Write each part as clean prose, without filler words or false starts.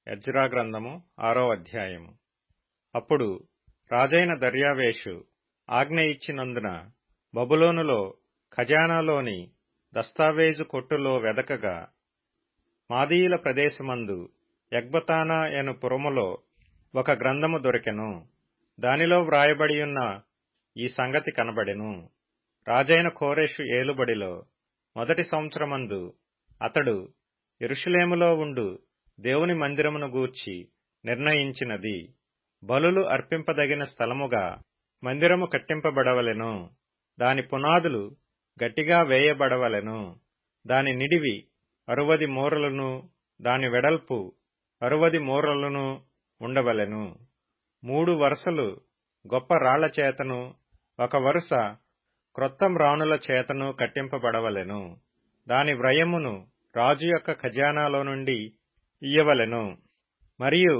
Ezra గ్రంథము 6వ అధ్యాయము. అప్పుడు రాజైన దర్యావేషు ఆజ్ఞ ఇచ్చినందున బబులోనులో ఖజానాలోని దస్తావేజు కొట్టులో వెదకగా మాదీయుల ప్రదేశమందు ఎగ్బతానా ఎను పురములో ఒక గ్రంథము దొరికెను. దానిలో వ్రాయబడియున్న ఈ సంగతి కనబడెను. రాజైన కోరెషు ఏలుబడిలో మొదటి సంవత్సరమందు అతడు యెరూషలేములో ఉండు దేవుని మందిరమును గూర్చి నిర్ణయించినది, బలులు అర్పింపదగిన స్థలముగా మందిరము కట్టింపబడవలెను. దాని పునాదులు గట్టిగా వేయబడవలెను. దాని నిడివి 60 మూరలను, దాని వెడల్పు 60 మూరలను ఉండవలెను. 3 వరుసలు గొప్ప రాళ్ల చేతను, ఒక వరుస క్రొత్త మ్రానుల చేతను కట్టింపబడవలెను. దాని వ్రయమును రాజు యొక్క ఖజానాలో నుండి ఇయ్యవలెను. మరియు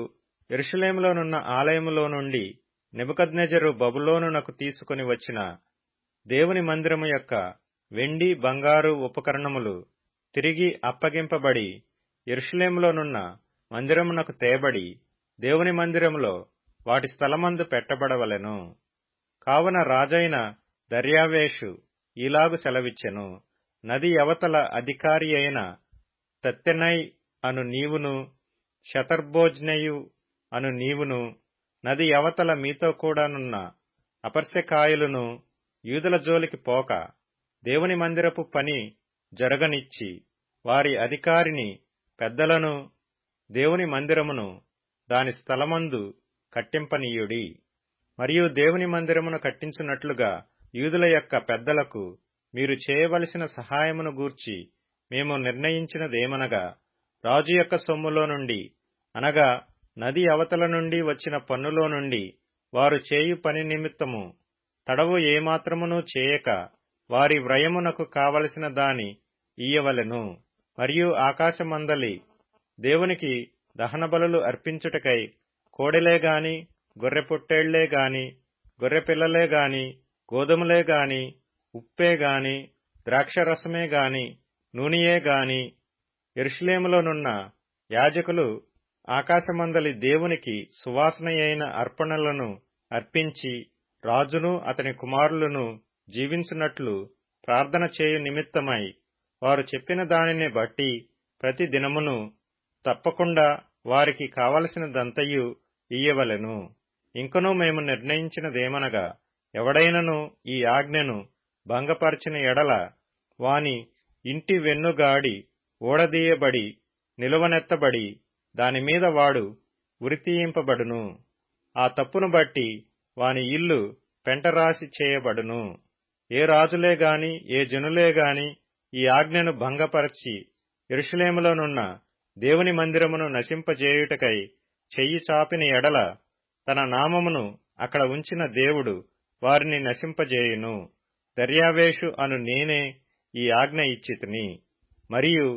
యెరూషలేములోనున్న ఆలయములో నుండి నెబుకద్నెజరు బబులోనునకు తీసుకుని వచ్చిన దేవుని మందిరము యొక్క వెండి బంగారు ఉపకరణములు తిరిగి అప్పగింపబడి యెరూషలేములోనున్న మందిరమునకు తేబడి దేవుని మందిరములో వాటి స్థలమందు పెట్టబడవలెను. కావున రాజైన దర్యావేషు ఈలాగు సెలవిచ్చెను: నది అవతల అధికారి అయిన తత్తెనై అను నీవును, షతర్బోజ్నెయు అను నీవును, నది అవతల మీతో కూడానున్న అపర్శకాయులను యూదుల జోలికి పోక దేవుని మందిరపు పని జరగనిచ్చి వారి అధికారిని పెద్దలను దేవుని మందిరమును దాని స్థలమందు కట్టింపనీయుడి. మరియు దేవుని మందిరమును కట్టించున్నట్లుగా యూదుల యొక్క పెద్దలకు మీరు చేయవలసిన సహాయమును గూర్చి మేము నిర్ణయించినదేమనగా, రాజు యొక్క సొమ్ములో నుండి, అనగా నది అవతల నుండి వచ్చిన పన్నులో నుండి వారు చేయు పని నిమిత్తము తడవు ఏమాత్రమునూ చేయక వారి వ్రయమునకు కావలసిన దాని ఇయ్యవలెను. మరియు ఆకాశమందలి దేవునికి దహనబలులు అర్పించుటకై కోడెలేగాని, గొర్రెపొట్టేళ్లేగాని, గొర్రెపిల్లలేగాని, గోధుమలేగాని, ఉప్పేగాని, ద్రాక్షరసమేగాని, నూనెయేగాని, యెరూషలేములోనున్న యాజకులు ఆకాశమందలి దేవునికి సువాసనయైన అర్పణలను అర్పించి రాజును అతని కుమారులను జీవించున్నట్లు ప్రార్థన చేయు నిమిత్తమై వారు చెప్పిన దానిని బట్టి ప్రతి దినమును తప్పకుండా వారికి కావలసినదంతయు ఇయ్యవలెను. ఇంకనూ మేము నిర్ణయించినదేమనగా, ఎవడైనను ఈ ఆజ్ఞను భంగపరచిన ఎడల వాని ఇంటి వెన్నుగాడి ఊడదీయబడి నిలువనెత్తబడి దానిమీద వాడు ఉరితీయింపబడును. ఆ తప్పును బట్టి వాని ఇల్లు పెంటరాసి చేయబడును. ఏ రాజులేగాని ఏ జనులేగాని ఈ ఆజ్ఞను భంగపరచి యెరూషలేములోనున్న దేవుని మందిరమును నశింపజేయుటకై చెయ్యి చాపిన ఎడల తన నామమును అక్కడ ఉంచిన దేవుడు వారిని నశింపజేయును. దర్యావేషు అను నేనే ఈ ఆజ్ఞ ఇచ్చితిని. మరియు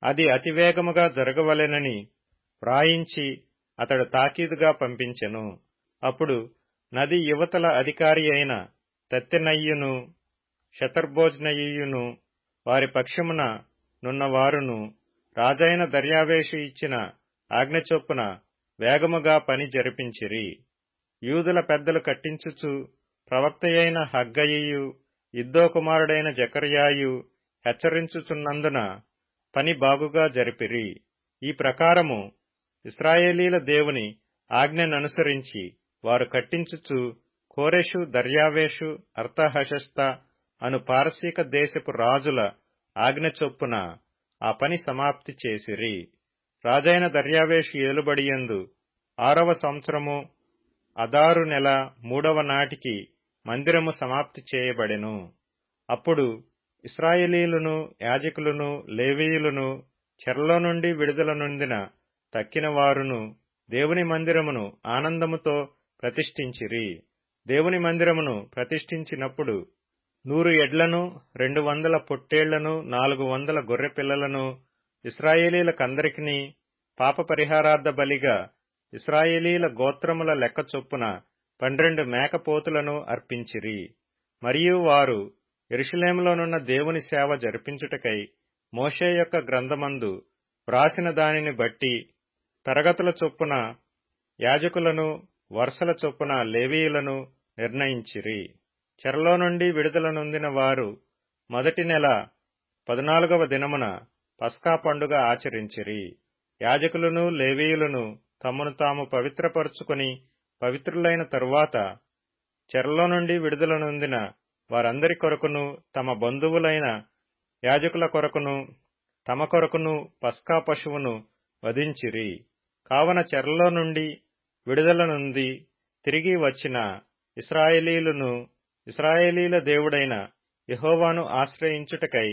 అది అతివేగముగా జరగవలెనని వ్రాయించి అతడు తాకీదుగా పంపించెను. అప్పుడు నది యువతల అధికారి అయిన తత్తెనయ్యును, షతర్బోజ్నయియును వారి పక్షమున నున్నవారును రాజైన దర్యావేషు ఇచ్చిన ఆజ్ఞ చొప్పున వేగముగా పని జరిపించిరి. యూదుల పెద్దలు కట్టించుచు ప్రవక్తయైన హగ్గయియు, ఇద్దో కుమారుడైన జకర్యాయు హెచ్చరించుచున్నందున పని బాగుగా జరిపిరి. ఈ ప్రకారము ఇశ్రాయేలీల దేవుని ఆజ్ఞననుసరించి వారు కట్టించుచు కోరెషు, దర్యావేషు, అర్తహషస్త అను పారసీక దేశపు రాజుల ఆజ్ఞ చొప్పున ఆ పని సమాప్తి చేసిరి. రాజైన దర్యావేషు ఏలుబడియందు 6వ సంవత్సరము అదారు నెల 3వ నాటికి మందిరము సమాప్తి చేయబడెను. అప్పుడు ఇశ్రాయేలీయులను, యాజకులను, లేవీయులను, చెరలో నుండి విడుదల నొందిన తక్కిన వారును దేవుని మందిరమును ఆనందముతో ప్రతిష్ఠించిరి. దేవుని మందిరమును ప్రతిష్ఠించినప్పుడు 100 ఎడ్లను, 200 పొట్టేళ్లను, 400 గొర్రెపిల్లలను ఇశ్రాయేలీలకందరికిని పాప పరిహారార్థ బలిగా ఇశ్రాయేలీల గోత్రముల లెక్క చొప్పున 12 మేకపోతులను అర్పించిరి. మరియు వారు యెరూషలేములోనున్న దేవుని సేవ జరిపించుటకై మోషే యొక్క గ్రంథమందు వ్రాసిన దానిని బట్టి తరగతుల చొప్పున యాజకులను, వరుసల చొప్పున లేవీయులను నిర్ణయించిరి. చెరలో నుండి విడుదల నొందిన వారు మొదటి నెల 14వ దినమున పస్కా పండుగ ఆచరించిరి. యాజకులను, లేవీయులను తమను తాము పవిత్రపరుచుకొని పవిత్రులైన తరువాత చెరలో నుండి విడుదల నొందిన వారందరి కొరకును, తమ బంధువులైన యాజకుల కొరకును, తమ కొరకును పస్కా పశువును వధించిరి. కావున చెరలో నుండి విడుదల నొంది తిరిగి వచ్చిన ఇశ్రాయేలీయులను ఇశ్రాయేలీల దేవుడైన యెహోవాను ఆశ్రయించుటకై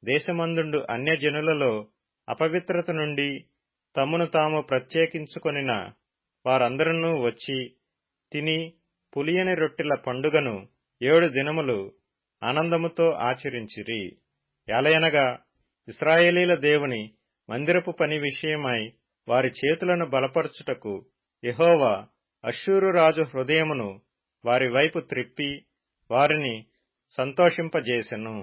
దేశమందుండు అన్యజనులలో అపవిత్రత నుండి తమను తాము ప్రత్యేకించుకొనిన వారందరూ వచ్చి తిని పులియని రొట్టెల పండుగను 7 దినములు ఆనందముతో ఆచరించిరి. ఎలయనగా ఇశ్రాయేలీల దేవుని మందిరపు పని విషయమై వారి చేతులను బలపరచుటకు యెహోవా అష్షూరు రాజు హృదయమును వారి వైపు త్రిప్పి వారిని సంతోషింపజేసెను.